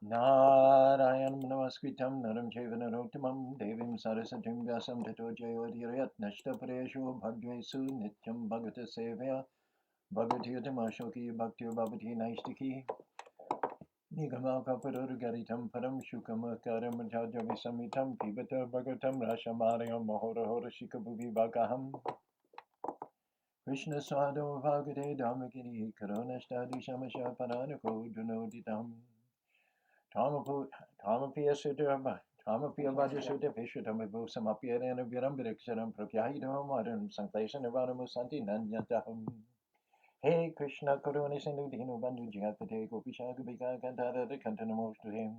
Narayanam namaskritam naram chaiva narottamam devim sarasatim vyasam tato jayodirayat nashtapareshu bhagyesu nityam bhagata sevaya bhagati yatamashoki bhakti bhavati naistiki Nigamakaparurugaritam param shukamaskaram jajamisamitam pibata bhagatam rashamarayam mahorahora shikabhuvi bhagaham Krishna Swado Bhagade Dhammakini Karonashtadi Shamasha Paranako Dunoditam Tamapia Sutta Tamapia Vajasuta Vishutamabo Samapia and Virambiriksaram Prakyahidam Madam Sanklation Avanamusanti Nanyataham Hey Krishna Karuna Sindhu Dinu Bandhu Jagapate Gopishagabika Kantara Kantanamos to him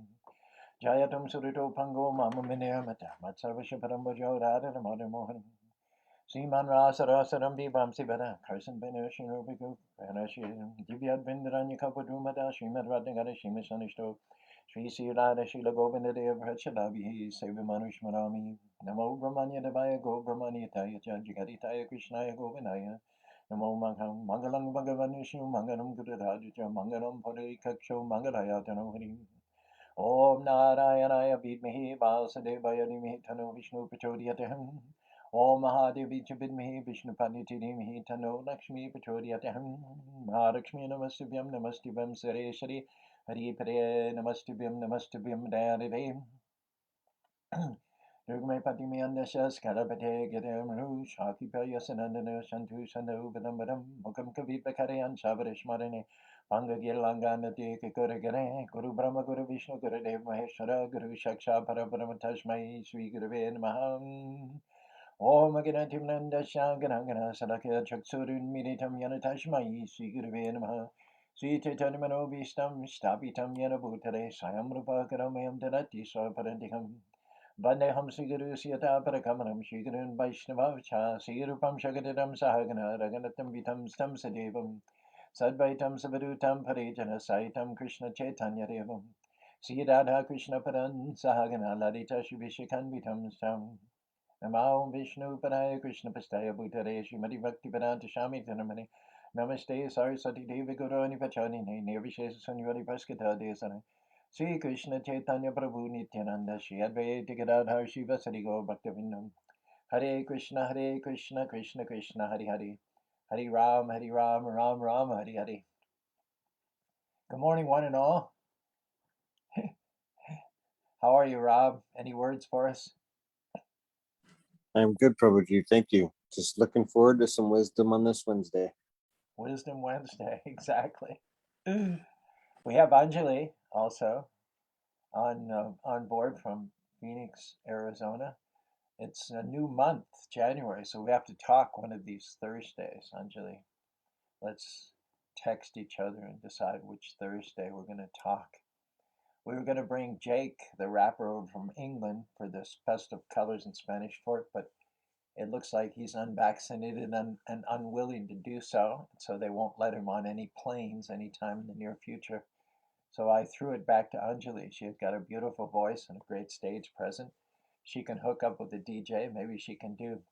Jayatam Surito Pango Mama Minamata Matsavasha Parambajo Radha Madhamohan Seaman Rasa Rasa Rambi Bamsi Bada, Carson Benershin Rubiku, Benershim, Divyad Bindaranya Kapadumada, Shimad Radnagada, Shimisanisto, Sri Sirada Shila Govinda Dev Hachadabi, Savimanish Manami, Namo Brahmanya Devaya Go Brahmanya Taya Jagati Taya Krishnaya Govinaya, Namo Mangalam Mangalam Bhagavanishnu Mangalam Guradaja Mangalam Pari Kaksho Mangalaya Tanohri. Om Narayana Vidmehi Vasudevaya Dhimahi Tano Vishnu Prachodhyataham Om Mahadevi Vidmehi Vishnu Paditi Dhimahi Tano Lakshmi Prachodhyataham Mahalakshmi Namastubhyam Namastubhyam Sareshwari Hari Pare Namastubhyam Namastubhyam Dayadeve Durgame Patimi Andasya Skarapate Gedam Shaki Payasanandana Shantu Sandhu Badam Badam Mukam Kavi Bakarayan Savarishmarane Panga Girlangana Tika Kuragare Guru Brahma Guru Vishnu Guru Dev Maheshwara Guru Shaksha Parabrahma Tashmai Sri Gurave Namaham Om Aganatim Nandasya Ganangana Salakya Chaksurun Militam Yanatashmai Sri Gurave Namaha Sri Chaitanya Vistam Stapitam Yanabhutare Sayam Rupa Karamayam Danati Swaparantikam Vandeham Siguru Siyata Parakamanam Shigarun Vaishnavacha Sigurupam Shagadam Sahagana Raganatam Vitam Stam Sadevam Sadvaitam Savadutam Parijana Saitam Krishna Chaitanya Devam Siddhartha Krishna Paran Sahagana Ladita Shubhishakan Vitam Stam Namo Vishnu Padaya Krishna Pastaya Bhutare Srimati Bhakti Vedanta Shami Tanamani Namaste Saraswati Devi Guru Anipachani Nirvishesa Sunyvari Paskata Desana Sri Krishna Chaitanya Prabhu Nityananda Shri Advaita Gadadhar Shiva Sarigo Bhaktivinoda Hare Krishna Krishna Krishna Hare Hare Hare Ram Ram Ram Hare Hare. Good morning one and all. How are you, Rob? Any words for us? I'm good, Prabhuji. Thank you. Just looking forward to some wisdom on this Wednesday. Wisdom Wednesday, exactly. We have Anjali also on board from Phoenix, Arizona. It's a new month, January, so we have to talk one of these Thursdays, Anjali. Let's text each other and decide which Thursday we're going to talk. We were going to bring Jake, the rapper, over from England for this Fest of Colors in Spanish Fork, but it looks like he's unvaccinated and unwilling to do so, so they won't let him on any planes anytime in the near future. So I threw it back to Anjali. She had got a beautiful voice and a great stage presence. She can hook up with the DJ. Maybe she can do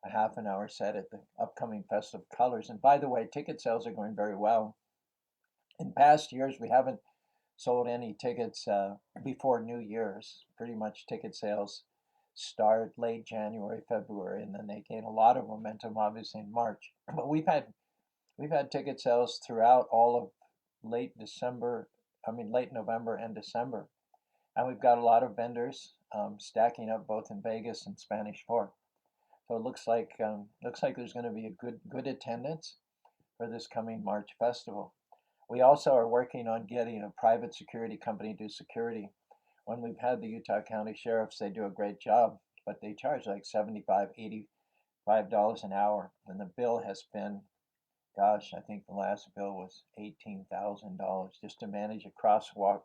a half an hour set at the upcoming Fest of Colors. And by the way, ticket sales are going very well. In past years, we haven't sold any tickets before New Year's. Pretty much ticket sales start late January, February, and then they gain a lot of momentum, obviously in March. But we've had ticket sales throughout all of late December, late November and December, and we've got a lot of vendors stacking up both in Vegas and Spanish Fork. So it looks like there's going to be a good attendance for this coming March festival. We also are working on getting a private security company to do security. When we've had the Utah County Sheriffs, they do a great job, but they charge like $75, $85 an hour, and the bill has been, gosh, I think the last bill was $18,000 just to manage a crosswalk.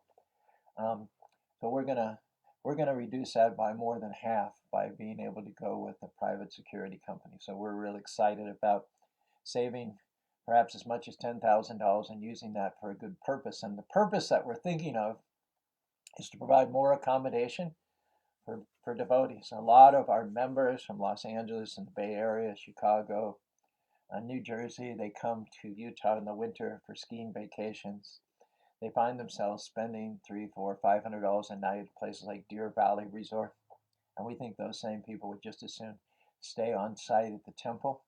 Um, so we're gonna reduce that by more than half by being able to go with a private security company. So we're really excited about saving perhaps as much as $10,000 and using that for a good purpose. And the purpose that we're thinking of is to provide more accommodation for devotees. A lot of our members from Los Angeles and the Bay Area, Chicago, New Jersey, they come to Utah in the winter for skiing vacations. they find themselves spending $300, $400, $500 a night at places like Deer Valley Resort. And we think those same people would just as soon stay on site at the temple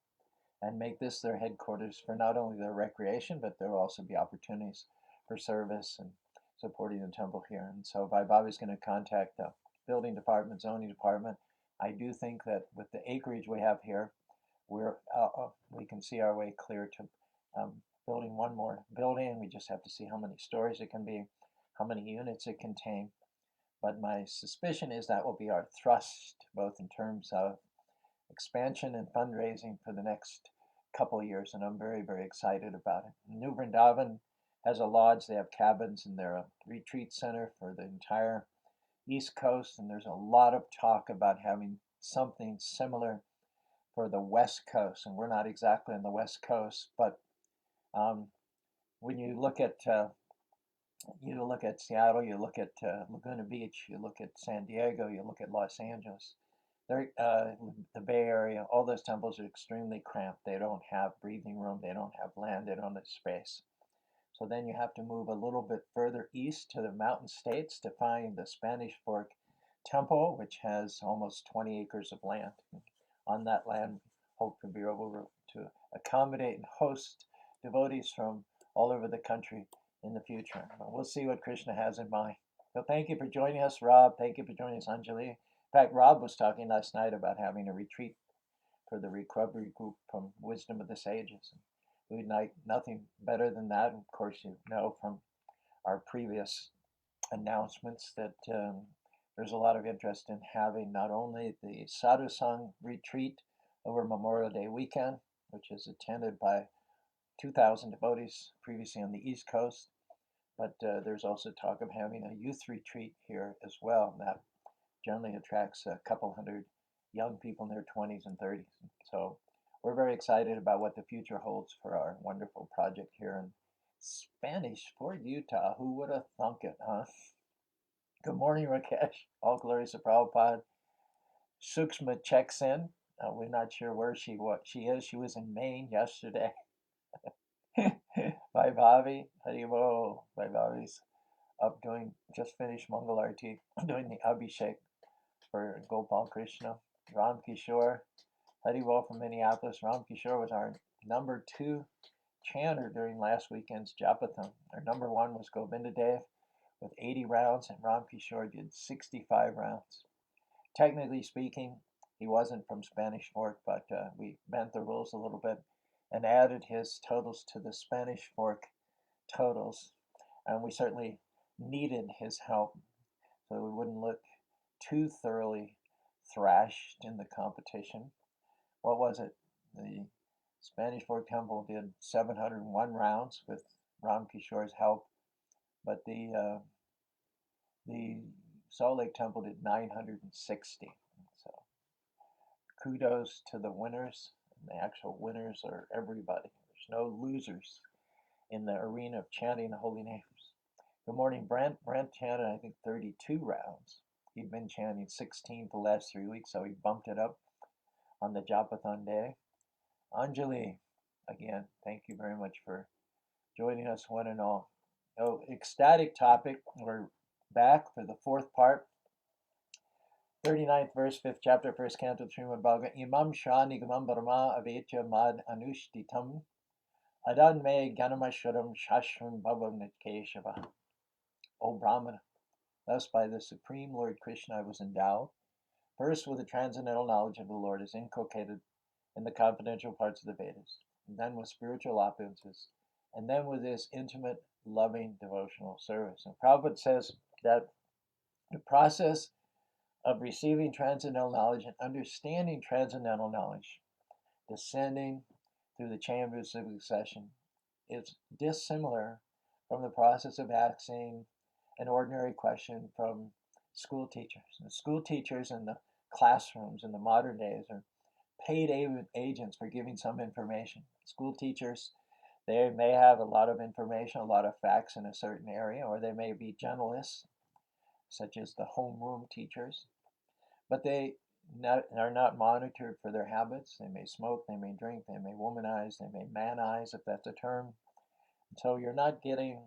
and make this their headquarters for not only their recreation, but there will also be opportunities for service and supporting the temple here. And so Vaibhavi is going to contact the building department, zoning department. I do think that with the acreage we have here, we can see our way clear to building one more building. We just have to see how many stories it can be, how many units it contain. But my suspicion is that will be our thrust, both in terms of expansion and fundraising for the next couple of years, and I'm very, very excited about it. New Vrindavan has a lodge, they have cabins, and they're a retreat center for the entire East Coast, and there's a lot of talk about having something similar for the West Coast, and we're not exactly on the West Coast, but um, when you look at Seattle, you look at Laguna Beach, you look at San Diego, you look at Los Angeles, the Bay Area, all those temples are extremely cramped. They don't have breathing room, they don't have land, they don't have space. So then you have to move a little bit further east to the mountain states to find the Spanish Fork Temple, which has almost 20 acres of land. On that land, hope to be able to accommodate and host devotees from all over the country in the future. We'll see what Krishna has in mind. So thank you for joining us, Rob. Thank you for joining us, Anjali. In fact, Rob was talking last night about having a retreat for the recovery group from Wisdom of the Sages. We'd like nothing better than that. Of course, you know from our previous announcements that there's a lot of interest in having not only the Sadhu Sangh retreat over Memorial Day weekend, which is attended by 2,000 devotees previously on the East Coast, but there's also talk of having a youth retreat here as well. That generally attracts a couple hundred young people in their 20s and 30s. So we're very excited about what the future holds for our wonderful project here in Spanish Fort, Utah. Who would have thunk it, huh? Good morning, Rakesh. All glories to Prabhupada. Sukshma checks in. We're not sure where she is. She was in Maine yesterday. Vaibhavi, Haribo. Vaibhavi's up doing, just finished Mangal Arti, doing the Abhishek for Gopal Krishna. Ram Kishore, Haribo from Minneapolis. Ram Kishore was our number 2 chanter during last weekend's Japathon. Our number 1 was Govinda Dev with 80 rounds, and Ram Kishore did 65 rounds. Technically speaking, he wasn't from Spanish Fork, but we bent the rules a little bit and added his totals to the Spanish Fork totals. And we certainly needed his help so we wouldn't look too thoroughly thrashed in the competition. What was it? The Spanish Fork Temple did 701 rounds with Ram Kishore's help, but the Salt Lake Temple did 960. So kudos to the winners. And the actual winners are everybody. There's no losers in the arena of chanting the holy names. Good morning, Brent. Brent chanted, I think, 32 rounds. He'd been chanting 16 for the last 3 weeks, so he bumped it up on the Japathon day. Anjali, again, thank you very much for joining us, one and all. Oh, ecstatic topic. We're back for the 4th part. 39th verse, 5th chapter, 1st canto, Srimad Bhagavatam. Imam Shah Nigamam Brahma Avetya Mad Anushtitam Adan Me Ganamashwaram Shashram Bhavam Nitkeshava. O Brahmana, thus by the Supreme Lord Krishna I was endowed, first with the transcendental knowledge of the Lord as inculcated in the confidential parts of the Vedas, and then with spiritual opulences, and then with this intimate, loving, devotional service. And Prabhupada says that the process of receiving transcendental knowledge and understanding transcendental knowledge, descending through the chambers of succession, is dissimilar from the process of asking an ordinary question from school teachers. The school teachers in the classrooms in the modern days are paid agents for giving some information. School teachers, they may have a lot of information, a lot of facts in a certain area, or they may be generalists, such as the homeroom teachers, but they are not monitored for their habits. They may smoke, they may drink, they may womanize, they may manize, if that's a term. So you're not getting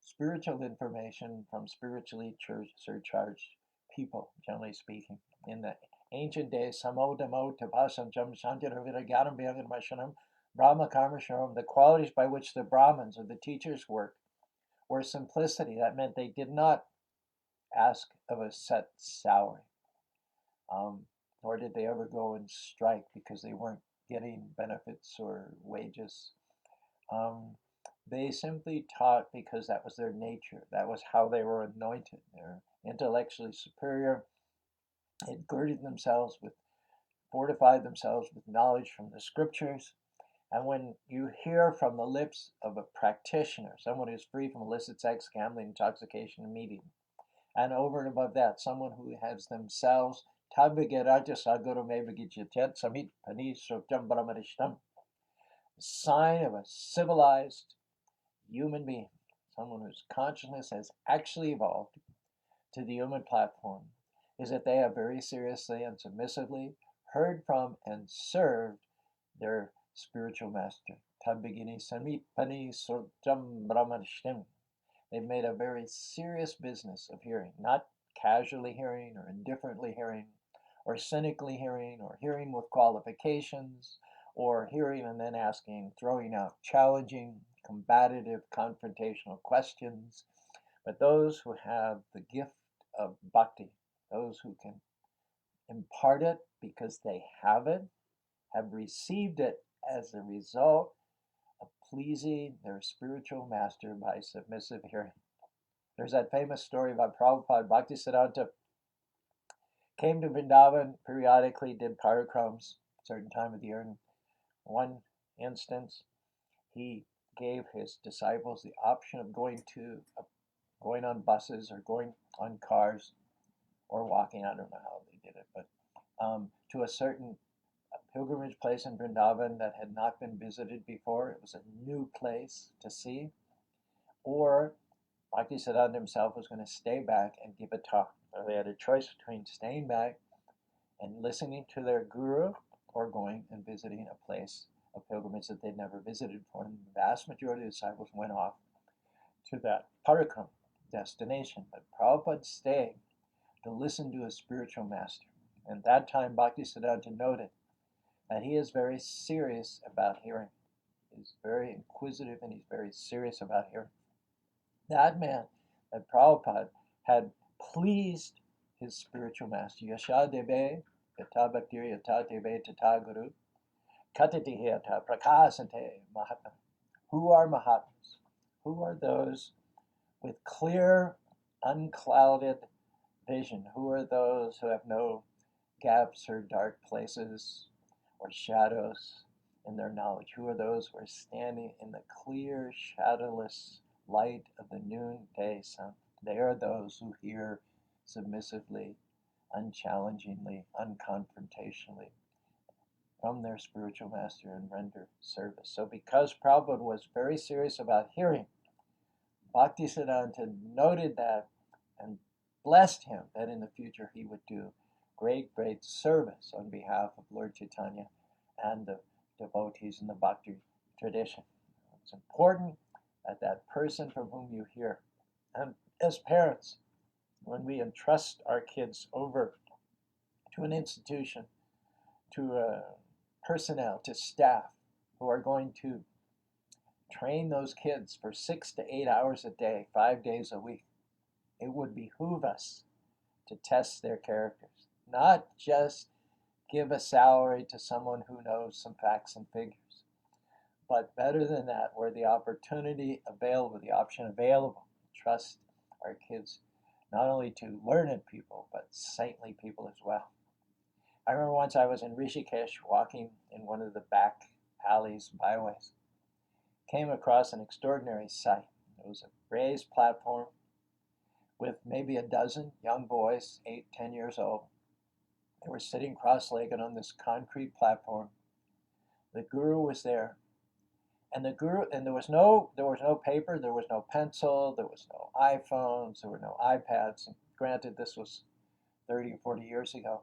spiritual information from spiritually surcharged people, generally speaking. In the ancient days, samodamo tapasam jam shantiravira gyanam bhyagarmashanam brahma karmasharam, the qualities by which the Brahmins or the teachers worked were simplicity. That meant they did not ask of a set salary, nor did they ever go and strike because they weren't getting benefits or wages. Um, they simply taught because that was their nature. That was how they were anointed. They're intellectually superior. They girded themselves with, fortified themselves with knowledge from the scriptures. And when you hear from the lips of a practitioner, someone who's free from illicit sex, gambling, intoxication, and meeting, and over and above that, someone who has themselves sign of a civilized human being, someone whose consciousness has actually evolved to the human platform, is that they have very seriously and submissively heard from and served their spiritual master. They've made a very serious business of hearing, not casually hearing or indifferently hearing or cynically hearing or hearing with qualifications or hearing and then asking, throwing out challenging, combative, confrontational questions. But those who have the gift of bhakti, those who can impart it because they have it, have received it as a result of pleasing their spiritual master by submissive hearing. There's that famous story about Prabhupada. Bhaktisiddhanta came to Vrindavan periodically, did parikrams a certain time of the year. In one instance, he gave his disciples the option of going on buses or going on cars or walking. I don't know how they did it, but to a certain pilgrimage place in Vrindavan that had not been visited before. It was a new place to see. Or Bhaktisiddhanta himself was going to stay back and give a talk. So they had a choice between staying back and listening to their guru or going and visiting a place of pilgrimage that they'd never visited before. And the vast majority of disciples went off to that parikram destination. But Prabhupada stayed to listen to his spiritual master. And at that time, Bhaktisiddhanta noted that he is very serious about hearing. He's very inquisitive and he's very serious about hearing. That meant that Prabhupada had pleased his spiritual master. Yasha debe yata bhaktir yata debe tata guru katati yata prakasante mahatma. Who are Mahatmas? Who are those with clear, unclouded vision? Who are those who have no gaps or dark places or shadows in their knowledge? Who are those who are standing in the clear, shadowless light of the noonday sun? They are those who hear submissively, unchallengingly, unconfrontationally from their spiritual master and render service. So because Prabhupada was very serious about hearing, Bhaktisiddhanta noted that and blessed him that in the future he would do great, great service on behalf of Lord Chaitanya and the devotees in the bhakti tradition. It's important that that person from whom you hear, and as parents, when we entrust our kids over to an institution, to personnel, to staff who are going to train those kids for 6 to 8 hours a day, 5 days a week, it would behoove us to test their characters, not just give a salary to someone who knows some facts and figures, but better than that, where the opportunity available, the option available, trust our kids not only to learned people, but saintly people as well. I remember once I was in Rishikesh walking in one of the back alleys, byways, came across an extraordinary sight. It was a raised platform with maybe a dozen young boys, 8, 10 years old. They were sitting cross-legged on this concrete platform. The guru was there. And there was no paper, there was no pencil, there was no iPhones, there were no iPads. And granted, this was 30 or 40 years ago.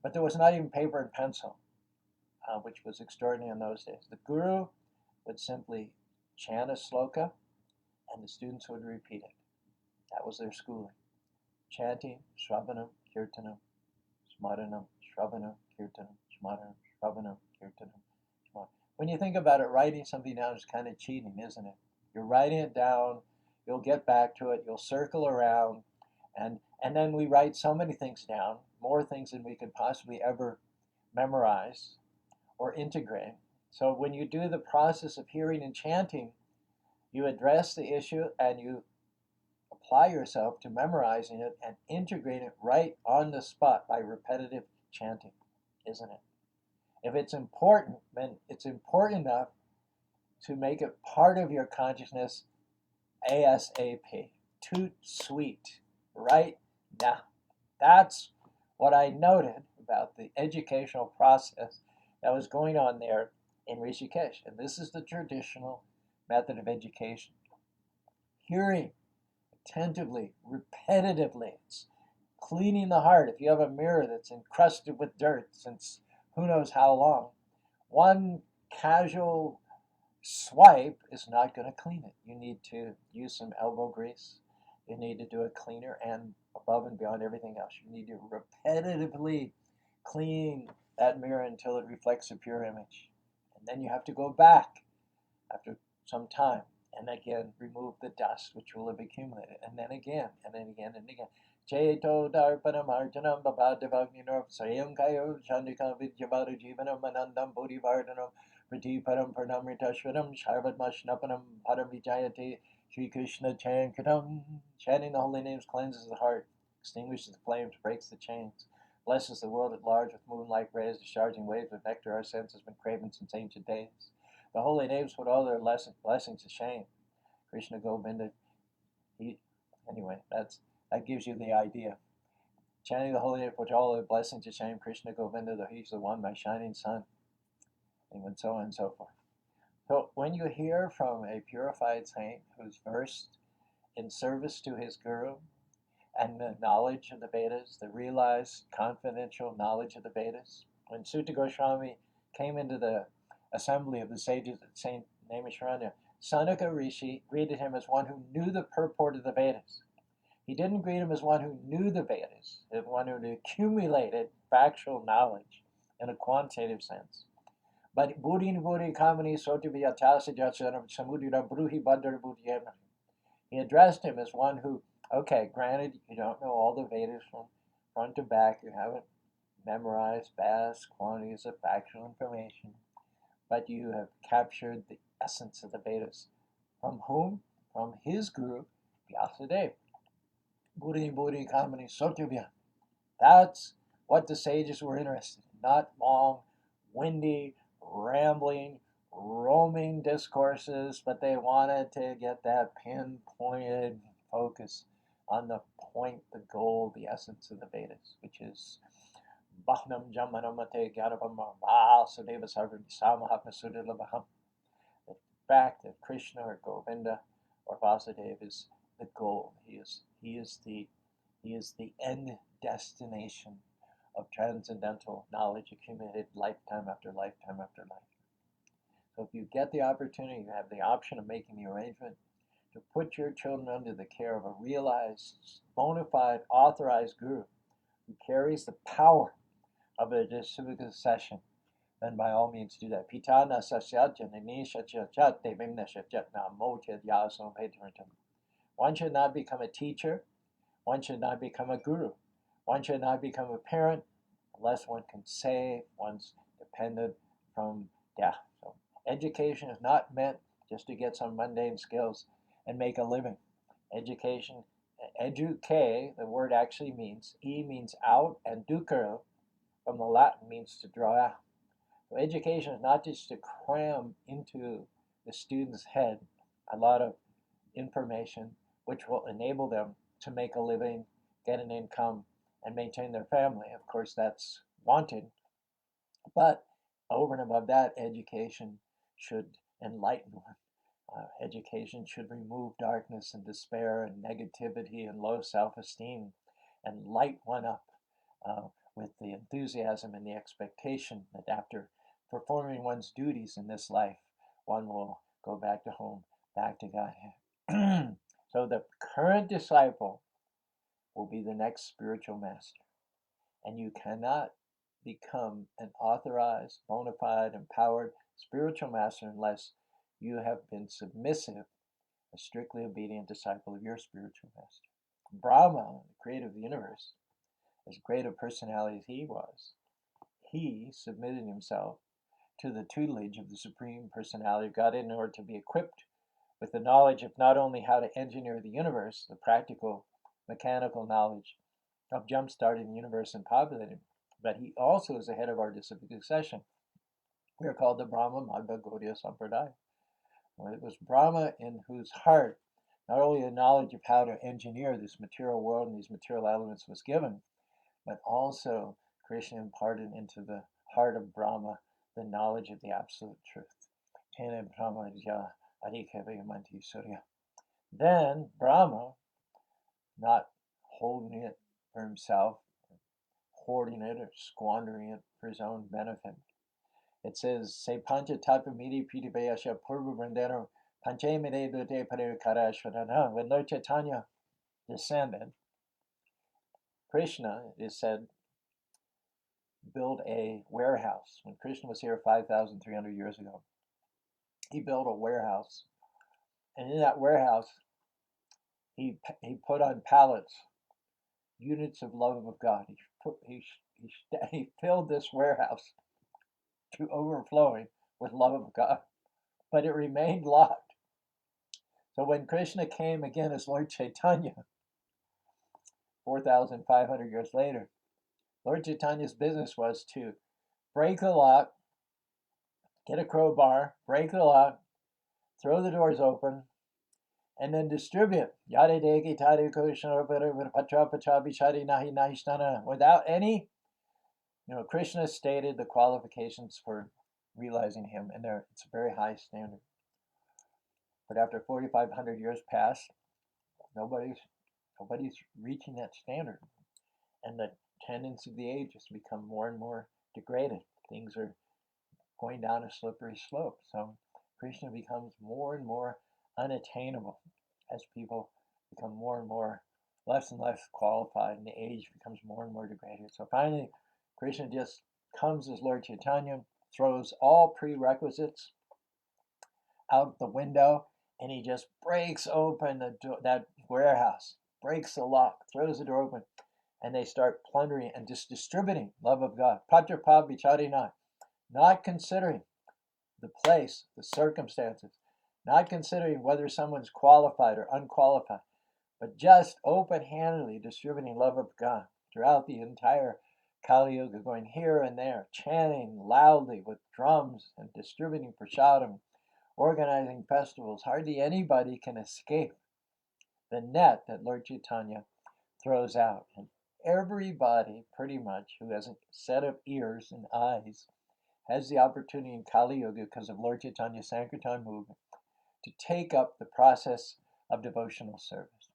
But there was not even paper and pencil, which was extraordinary in those days. The guru would simply chant a sloka and the students would repeat it. That was their schooling. Chanting, Shravanam, Kirtanam, Smaranam, Shravanam, Kirtanam, Smaranam, Shravanam, Kirtanam, Smaranam. When you think about it, writing something down is kind of cheating, isn't it? You're writing it down, you'll get back to it, you'll circle around, and then we write so many things down, more things than we could possibly ever memorize or integrate. So when you do the process of hearing and chanting, you address the issue and you apply yourself to memorizing it and integrating it right on the spot by repetitive chanting, isn't it? If it's important, then it's important enough to make it part of your consciousness ASAP. Toot sweet, right now. That's what I noted about the educational process that was going on there in Rishikesh. And this is the traditional method of education. Hearing attentively, repetitively. It's cleaning the heart. If you have a mirror that's encrusted with dirt since who knows how long, one casual swipe is not going to clean it. You need to use some elbow grease. You need to do it cleaner, and above and beyond everything else, you need to repetitively clean that mirror until it reflects a pure image. And then you have to go back after some time and again remove the dust which will have accumulated, and then again, and then again, and again. Cheto darpanam arjanam babadevagninor sayam kayo chandika vidyavada jivanam anandam bodhivardhanam pratiparam pranamritashvaram sharvatmashnapanam paramvijayate. Sri Krishna Chankaram. Chanting the holy names cleanses the heart, extinguishes the flames, breaks the chains, blesses the world at large with moonlight rays, discharging waves of nectar our sense has been craving since ancient days. The holy names put all their blessings to shame. Krishna Govinda. Anyway, that gives you the idea. Chanting the holy name put all their blessings to shame. Krishna Govinda, he's the one, my shining sun, and so on and so forth. So when you hear from a purified saint who's versed in service to his guru and the knowledge of the Vedas, the realized confidential knowledge of the Vedas, when Sutta Goswami came into the assembly of the sages at St. Naimisharanya, Sanaka Rishi greeted him as one who knew the purport of the Vedas. He didn't greet him as one who knew the Vedas, as one who accumulated factual knowledge in a quantitative sense. But Buddhi Kamani Sotiviyatasa Jatsanam Samudira Bruhi Bandar Buddhyana. He addressed him as one who, okay, granted, you don't know all the Vedas from front to back, you haven't memorized vast quantities of factual information, but you have captured the essence of the Vedas. From whom? From his guru, Vyasadeva. Buddhi Kamani Sotivya. That's what the sages were interested in, not long, windy, rambling, roaming discourses, but they wanted to get that pinpointed focus on the point, the goal, the essence of the Vedas, which is Bahnam Jamanamate Gyanavam Vasudeva Sarvam Samahatma Sudilabham. The fact that Krishna or Govinda or Vasudeva is the goal. He is the end destination of transcendental knowledge accumulated lifetime after lifetime after lifetime. So if you get the opportunity, you have the option of making the arrangement to put your children under the care of a realized, bona fide, authorized guru who carries the power of a civic succession, then by all means do that. Pitana sasyat janani shatyachat devimna shatyat namotyat yasam petrantam. One should not become a teacher. One should not become a guru. One should not become a parent unless one can save one's dependent from death. So education is not meant just to get some mundane skills and make a living. Education, eduque, the word actually means, e means out, and ducere from the Latin means to draw out. So education is not just to cram into the student's head a lot of information which will enable them to make a living, get an income, and maintain their family. Of course, that's wanted. But over and above that, education should enlighten one. Education should remove darkness and despair and negativity and low self-esteem and light one up with the enthusiasm and the expectation that after performing one's duties in this life, one will go back to home, back to Godhead. So the current disciple will be the next spiritual master. And you cannot become an authorized, bona fide, empowered spiritual master unless you have been submissive, a strictly obedient disciple of your spiritual master. Brahma, the creator of the universe, as great a personality as he was, he submitted himself to the tutelage of the Supreme Personality of God in order to be equipped with the knowledge of not only how to engineer the universe, the practical, mechanical knowledge of jump-starting the universe and populating, but he also is the head of our disciplic succession. We are called the Brahma Madhva Gaudiya Sampradaya. Well, it was Brahma in whose heart not only the knowledge of how to engineer this material world and these material elements was given, but also Krishna imparted into the heart of Brahma the knowledge of the absolute truth. Then Brahma, not holding it for himself, hoarding it or squandering it for his own benefit. It says, Se pancha tattva midi pritipayasya purva brandana panche mide dute parikarashvarana. When Lord Chaitanya descended, Krishna, it is said, built a warehouse. When Krishna was here 5,300 years ago, he built a warehouse. And in that warehouse, he put on pallets units of love of God. He filled this warehouse to overflowing with love of God, but it remained locked. So when Krishna came again as Lord Chaitanya, 4,500 years later, Lord Chaitanya's business was to break the lock, get a crowbar, break the lock, throw the doors open, and then distribute. Without any, Krishna stated the qualifications for realizing him, and it's a very high standard. But after 4,500 years passed, nobody's reaching that standard. And the tendency of the age is to become more and more degraded. Things are going down a slippery slope. So Krishna becomes more and more unattainable as people become more and more less and less qualified, and the age becomes more and more degraded. So finally, Krishna just comes as Lord Chaitanya, throws all prerequisites out the window, and he just breaks open that warehouse, breaks the lock, throws the door open, and they start plundering and just distributing love of God. Patrapa vicharina, not considering the place, the circumstances, not considering whether someone's qualified or unqualified, but just open-handedly distributing love of God throughout the entire Kali Yuga, going here and there, chanting loudly with drums and distributing prasadam, organizing festivals. Hardly anybody can escape the net that Lord Chaitanya throws out. And everybody, pretty much, who has a set of ears and eyes, has the opportunity in Kali Yuga, because of Lord Chaitanya's Sankirtan movement, to take up the process of devotional service.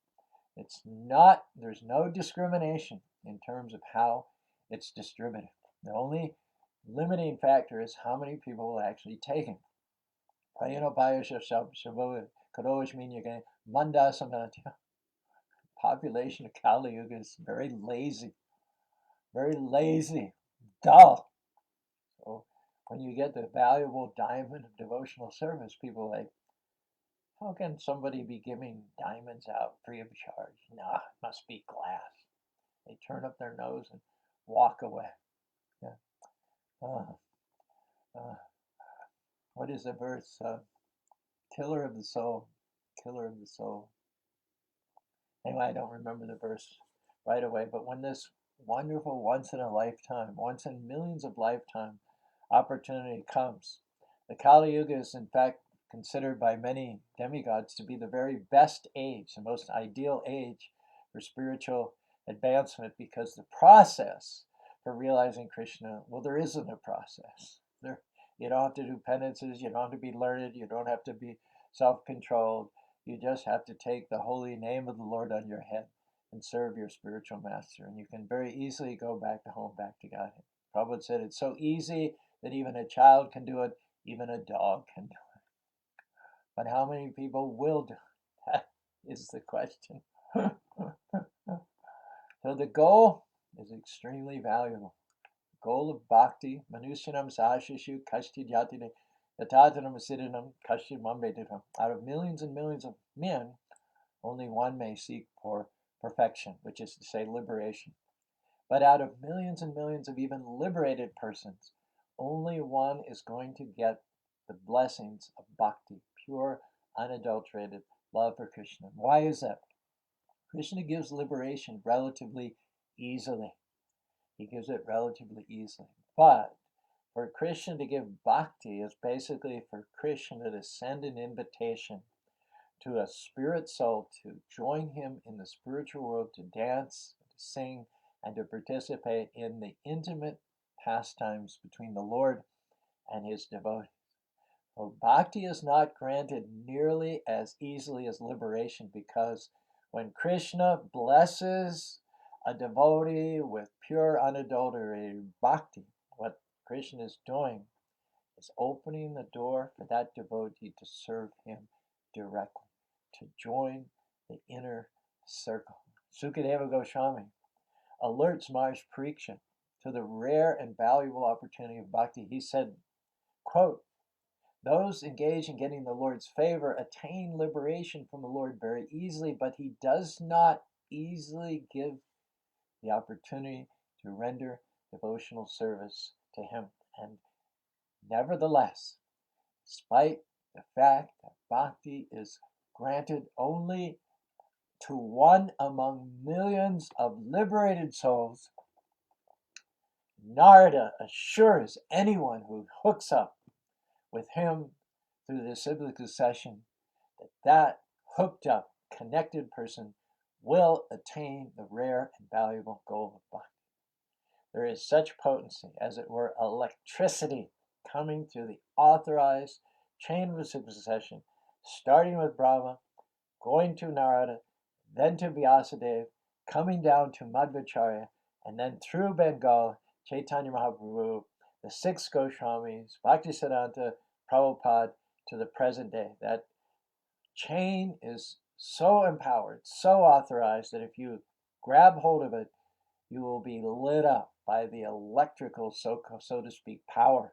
There's no discrimination in terms of how it's distributed. The only limiting factor is how many people will actually take it. Population of Kali Yuga is very lazy, dull. So when you get the valuable diamond of devotional service, people are like, how can somebody be giving diamonds out free of charge? Nah, it must be glass. They turn up their nose and walk away. Yeah. What is the verse? Killer of the soul. Killer of the soul. Anyway, I don't remember the verse right away, but when this wonderful once in a lifetime, once in millions of lifetime opportunity comes, the Kali Yuga is in fact considered by many demigods to be the very best age, the most ideal age for spiritual advancement, because the process for realizing Krishna, well, there isn't a process. You don't have to do penances, you don't have to be learned, you don't have to be self-controlled. You just have to take the holy name of the Lord on your head and serve your spiritual master, and you can very easily go back to home, back to Godhead. Prabhupada said it's so easy that even a child can do it, even a dog can do it. But how many people will do it? That is the question. So the goal is extremely valuable. The goal of bhakti, manusyanam sahashishu kashti jatine yatatanam asiddhanam kashti mambeditam. Out of millions and millions of men, only one may seek for perfection, which is to say liberation. But out of millions and millions of even liberated persons, only one is going to get the blessings of bhakti, pure, unadulterated love for Krishna. Why is that? Krishna gives liberation relatively easily. He gives it relatively easily. But for Krishna to give bhakti is basically for Krishna to send an invitation to a spirit soul to join him in the spiritual world, to dance, to sing, and to participate in the intimate pastimes between the Lord and his devotees. So bhakti is not granted nearly as easily as liberation, because when Krishna blesses a devotee with pure unadulterated bhakti, what Krishna is doing is opening the door for that devotee to serve him directly, to join the inner circle. Sukadeva Goswami alerts Maharaj Pariksha to the rare and valuable opportunity of bhakti. He said, quote, "Those engaged in getting the Lord's favor attain liberation from the Lord very easily, but he does not easily give the opportunity to render devotional service to him." And nevertheless, despite the fact that bhakti is granted only to one among millions of liberated souls, Narada assures anyone who hooks up with him through the cyclical session that hooked up, connected person will attain the rare and valuable goal of bhakti. There is such potency, as it were electricity, coming through the authorized chain of the succession, starting with Brahma, going to Narada, then to Vyasadeva, coming down to Madhvacharya, and then through Bengal, Chaitanya Mahaprabhu, the six Goswamis, Bhaktisiddhanta, Prabhupada, to the present day. That chain is so empowered, so authorized, that if you grab hold of it, you will be lit up by the electrical, so to speak, power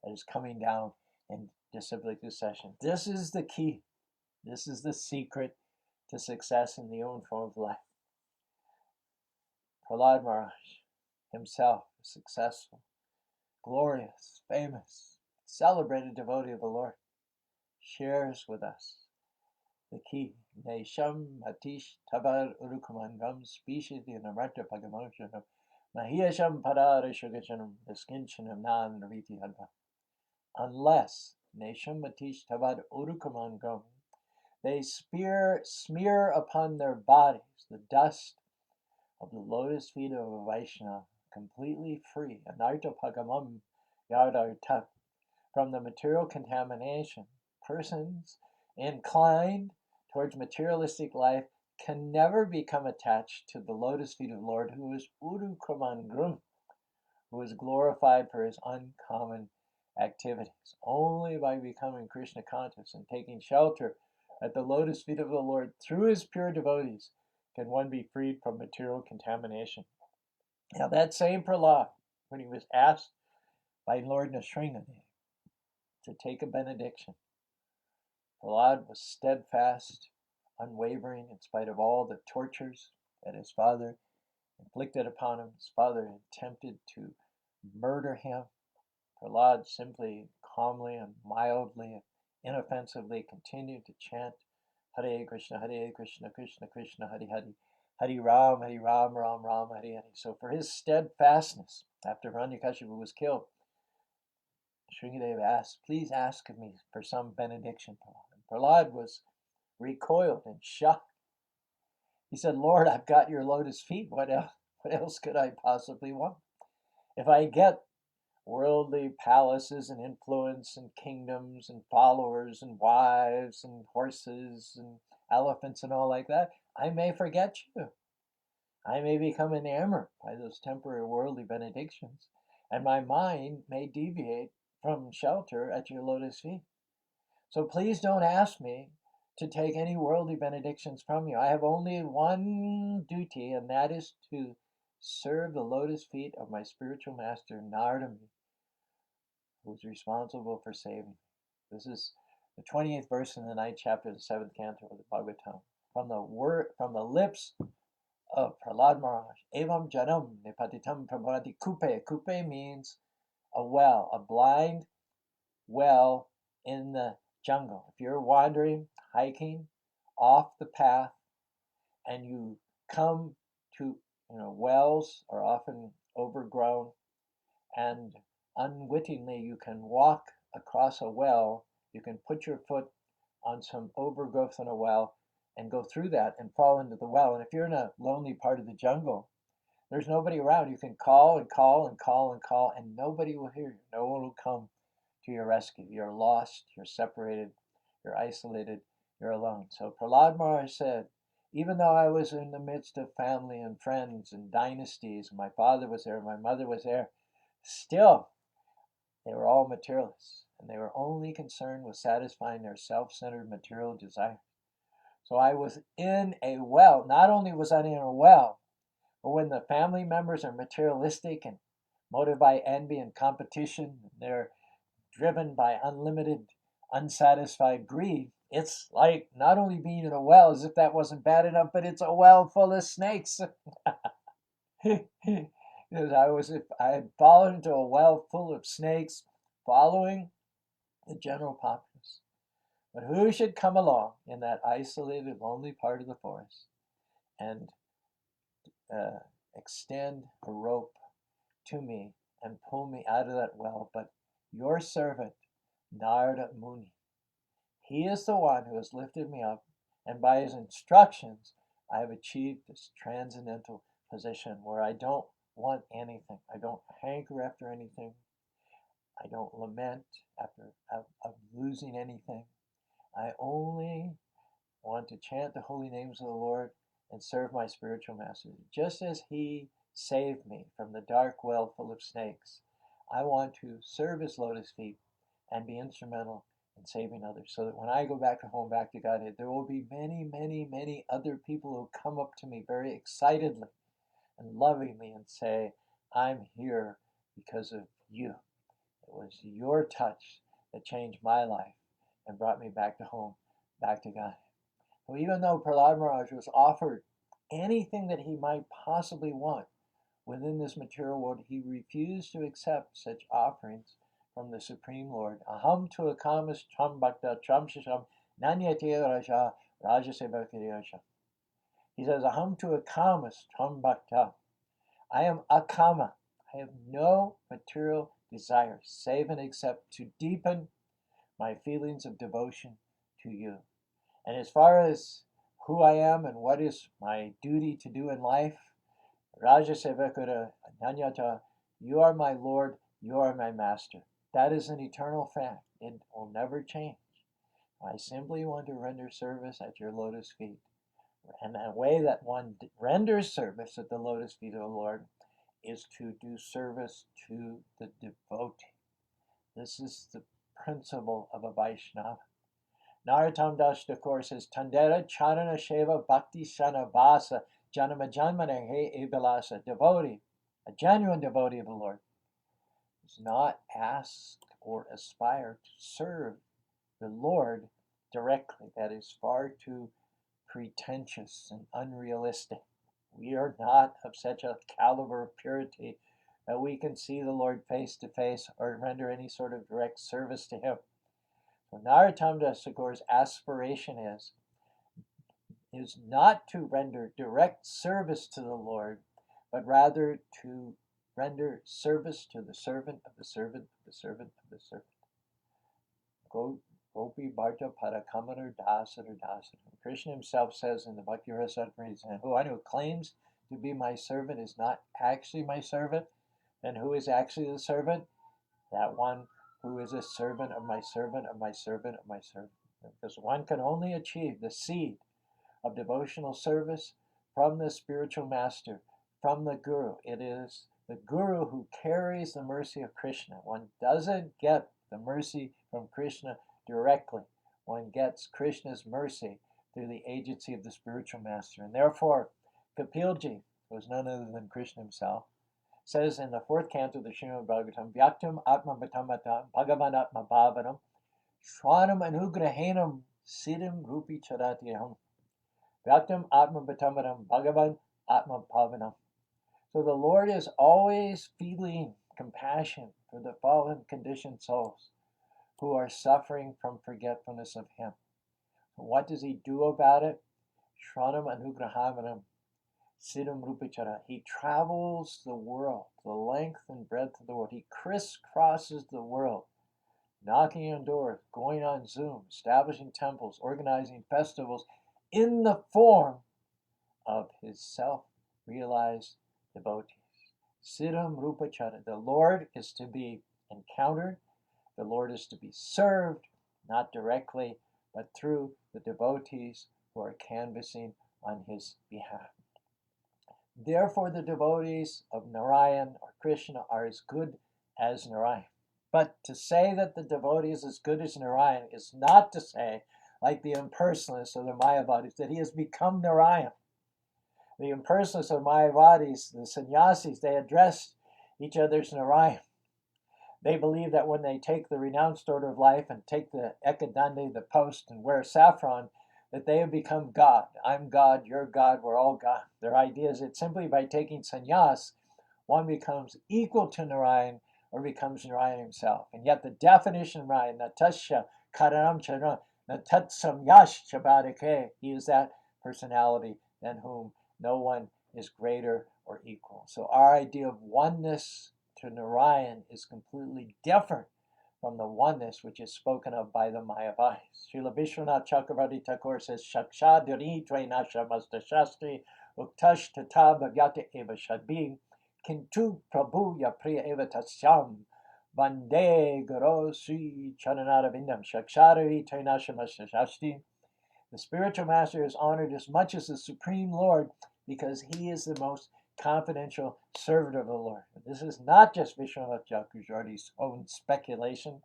that is coming down in disciplic succession. This is the key. This is the secret to success in the own form of life. Prahlad Maharaj himself, a successful, glorious, famous, celebrated devotee of the Lord, shares with us the key. Nesham Hatish Tabar Urukamangam species in Amarta Pagamotionam Mahiyasham Padara Shugachanam Skinchanam Nan Riti Hadva. Unless Nesham Hatish Tabar Urukamangam, they smear upon their bodies the dust of the lotus feet of a Vaishnava, completely free, Anarta Pagamam Yadarta, from the material contamination. Persons inclined towards materialistic life can never become attached to the lotus feet of the Lord, who is Uru Kramangrum, who is glorified for his uncommon activities. Only by becoming Krishna conscious and taking shelter at the lotus feet of the Lord through his pure devotees can one be freed from material contamination. Now that same Prahlad, when he was asked by Lord Nrsingadev to take a benediction, Prahlad was steadfast, unwavering, in spite of all the tortures that his father inflicted upon him. His father attempted to murder him. Prahlad simply, calmly, and mildly, inoffensively continued to chant Hare Krishna, Krishna Krishna, Hare Hare, Hare Ram, Ram Ram, Hare Hare. So for his steadfastness, after Hiranyakashipu was killed, Sringadev asked, "Please ask of me for some benediction, Prahlad." And Prahlad was recoiled and shocked. He said, "Lord, I've got your lotus feet. What else could I possibly want? If I get worldly palaces and influence and kingdoms and followers and wives and horses and elephants and all like that, I may forget you. I may become enamored by those temporary worldly benedictions, and my mind may deviate from shelter at your lotus feet. So please don't ask me to take any worldly benedictions from you. I have only one duty, and that is to serve the lotus feet of my spiritual master, Narayana, who is responsible for saving. This is the 28th verse in the 9th chapter of the 7th canto of the Bhagavatam. From the lips of Prahlad Maharaj, Evam Janam Nipatitam Prabhati Kupe. Kupe means a well, a blind well in the jungle. If you're wandering, hiking off the path, and you come to, wells are often overgrown, and unwittingly you can walk across a well. You can put your foot on some overgrowth in a well and go through that and fall into the well. And if you're in a lonely part of the jungle, there's nobody around. You can call and call and call and call, and nobody will hear you. No one will come to your rescue. You're lost, you're separated, you're isolated, you're alone. So Prahlad Maharaj said, even though I was in the midst of family and friends and dynasties, my father was there, my mother was there, still, they were all materialists, and they were only concerned with satisfying their self-centered material desire. So I was in a well. Not only was I in a well, but when the family members are materialistic and motivated by envy and competition, they're driven by unlimited, unsatisfied greed, it's like not only being in a well, as if that wasn't bad enough, but it's a well full of snakes. Because I had fallen into a well full of snakes, following the general populace. But who should come along in that isolated, lonely part of the forest and extend a rope to me and pull me out of that well, but your servant, Narada Muni. He is the one who has lifted me up, and by his instructions, I have achieved this transcendental position where I don't want anything. I don't hanker after anything. I don't lament after of losing anything. I only want to chant the holy names of the Lord and serve my spiritual master. Just as he saved me from the dark well full of snakes, I want to serve his lotus feet and be instrumental in saving others, so that when I go back to home, back to Godhead, there will be many, many, many other people who come up to me very excitedly and lovingly and say, I'm here because of you. It was your touch that changed my life and brought me back to home, back to God. So even though Prahlad Maharaj was offered anything that he might possibly want within this material world, he refused to accept such offerings from the Supreme Lord. Aham tu akamas tram bhakta tram shisham nanyate raja rajaseva kiriyasha. He says, Aham tu akamas tram bhakta. I am akama. I have no material desire, save and except to deepen my feelings of devotion to you. And as far as who I am and what is my duty to do in life, Raja Sevakura Nanyata, you are my Lord, you are my Master. That is an eternal fact. It will never change. I simply want to render service at your lotus feet. And the way that one renders service at the lotus feet of the Lord is to do service to the devotee. This is the principle of a Vaishnava. Narottam Das Thakur says, Tandera Charana Sheva Bhakti Shana Vasa Janama Janmane He Ebilasa. Devotee, a genuine devotee of the Lord, does not ask or aspire to serve the Lord directly. That is far too pretentious and unrealistic. We are not of such a caliber of purity that we can see the Lord face to face or render any sort of direct service to him. So Narottam Das Thakur's aspiration is not to render direct service to the Lord, but rather to render service to the servant of the servant of the servant of the servant. Gopi Bharta Parakamana Dasara Dasara. Krishna himself says in the Bhakti Rasa who one who claims to be my servant is not actually my servant, then who is actually the servant? That one who is a servant of my servant of my servant of my servant. Because one can only achieve the seed of devotional service from the spiritual master, from the Guru. It is the Guru who carries the mercy of Krishna. One doesn't get the mercy from Krishna directly. one gets Krishna's mercy through the agency of the spiritual master. And therefore, Kapilji, who was none other than Krishna himself, says in the fourth canto of the Srimad Bhagavatam, Vyaktam Atma Bhatamata Bhagavan Atma Bhavanam Shwanam Anugrahanam Siddhim Rupi Charatyaham Vyaktam Atma Bhatamatam Bhagavan Atma Bhavanam. So the Lord is always feeling compassion for the fallen conditioned souls who are suffering from forgetfulness of Him. What does He do about it? Shranam Anugrahavanam Siddham Rupichara. He travels the world, the length and breadth of the world. He crisscrosses the world, knocking on doors, going on Zoom, establishing temples, organizing festivals in the form of His self-realized devotees. Siddham Rupachara. The Lord is to be encountered. The Lord is to be served, not directly, but through the devotees who are canvassing on His behalf. Therefore, the devotees of Narayan or Krishna are as good as Narayan. But to say that the devotee is as good as Narayan is not to say, like the impersonalists or the Mayavadis, that he has become Narayan. The impersonalists or Mayavadis, the sannyasis, they address each other as Narayan. They believe that when they take the renounced order of life and take the ekadandi, the post, and wear saffron, that they have become God. I'm God, you're God, we're all God. Their idea is that simply by taking sannyas, one becomes equal to Narayan or becomes Narayan himself. And yet the definition of Narayan, natasya karanam charan, natatsam yash chabadike, he is that personality than whom no one is greater or equal. So our idea of oneness to Narayan is completely different from the oneness which is spoken of by the Mayavadis. Srila Vishwanath Chakravarti Thakur says, Shakshadari Tvainasha Mastashastri Uktash Tata Bhagyata Eva Shadbi Kintu Prabhu Yapriya Eva Tasyam Vande Garo Sri Charanara Vindam Shakshadari Tvainasha Mastashastri. The spiritual master is honored as much as the Supreme Lord because he is the most confidential servant of the Lord. This is not just Vishwanath Chakravarti's own speculation.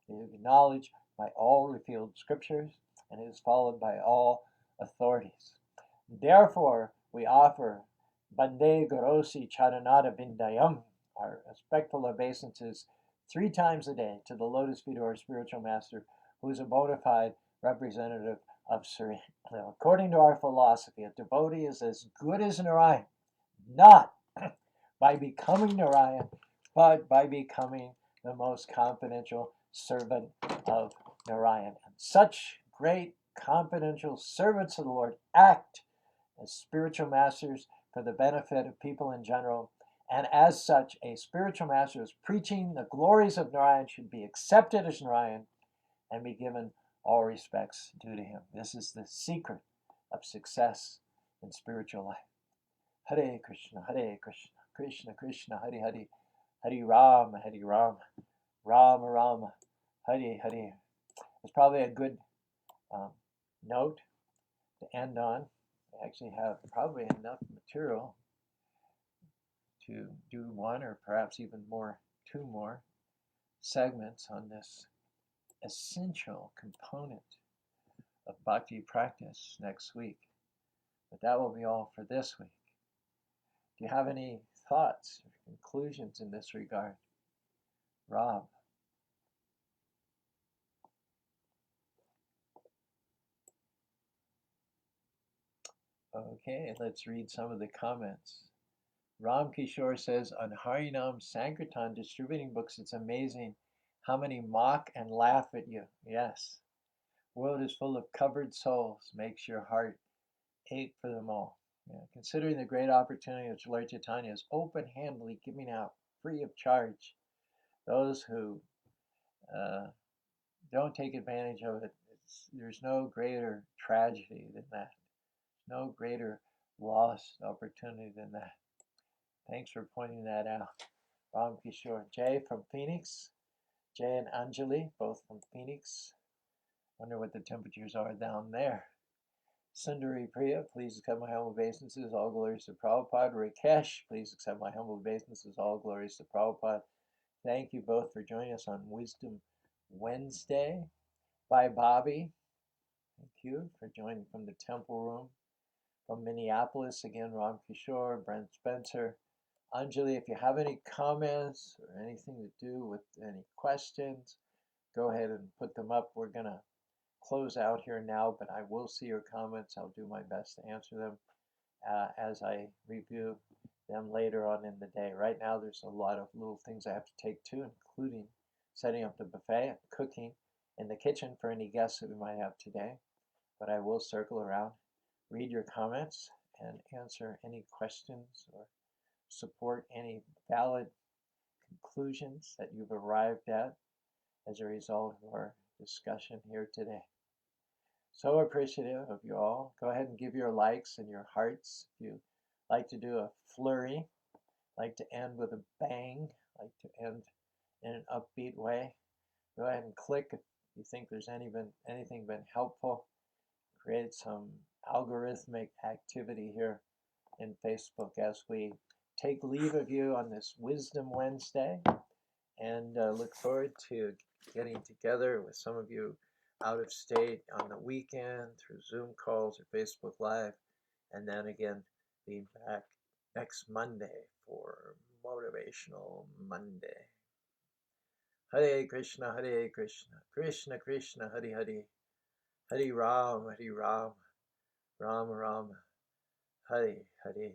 It is acknowledged by all revealed scriptures and is followed by all authorities. Therefore, we offer Bande Gorosi Charanada Bindayam, our respectful obeisances 3 times a day to the lotus feet of our spiritual master, who is a bona fide representative of Surya. Now, according to our philosophy, a devotee is as good as Narayan, not by becoming Narayan, but by becoming the most confidential servant of Narayan. And such great confidential servants of the Lord act as spiritual masters for the benefit of people in general. And as such, a spiritual master is preaching the glories of Narayan should be accepted as Narayan and be given all respects due to him. This is the secret of success in spiritual life. Hare Krishna, Krishna Krishna, Hare Hare, Hare Rama, Rama Rama, Hare Hare. It's probably a good note to end on. I actually have probably enough material to do 1 or perhaps even 2 more segments on this essential component of bhakti practice next week. But that will be all for this week. Do you have any thoughts or conclusions in this regard? Rob? Okay, let's read some of the comments. Ram Kishore says, on Harinam Sankirtan distributing books, it's amazing how many mock and laugh at you. Yes. World is full of covered souls, makes your heart ache for them all. Yeah. Considering the great opportunity which Lord Chaitanya is open-handedly giving out free of charge, those who don't take advantage of it, there's no greater tragedy than that. No greater lost opportunity than that. Thanks for pointing that out. Ram Kishore. Jay from Phoenix. Jay and Anjali, both from Phoenix. Wonder what the temperatures are down there. Sundari Priya, please accept my humble obeisances. All glories to Prabhupada. Rakesh, please accept my humble obeisances. All glories to Prabhupada. Thank you both for joining us on Wisdom Wednesday. Bye, Bobby. Thank you for joining from the Temple Room. From Minneapolis, again, Ram Kishore, Brent Spencer. Anjali, if you have any comments or anything to do with any questions, go ahead and put them up. We're going to close out here now, but I will see your comments. I'll do my best to answer them as I review them later on in the day. Right now, there's a lot of little things I have to take to, including setting up the buffet, cooking in the kitchen for any guests that we might have today. But I will circle around, read your comments, and answer any questions or support any valid conclusions that you've arrived at as a result of our discussion here today. So appreciative of you all. Go ahead and give your likes and your hearts. If you like to do a flurry, like to end with a bang, like to end in an upbeat way, go ahead and click if you think there's anything been helpful. Create some algorithmic activity here in Facebook as we take leave of you on this Wisdom Wednesday, and look forward to getting together with some of you out of state on the weekend through Zoom calls or Facebook Live, and then again being back next Monday for Motivational Monday. Hare Krishna, Krishna Krishna, Hare Hare, Hare Ram, Ram Ram, Hare Hare.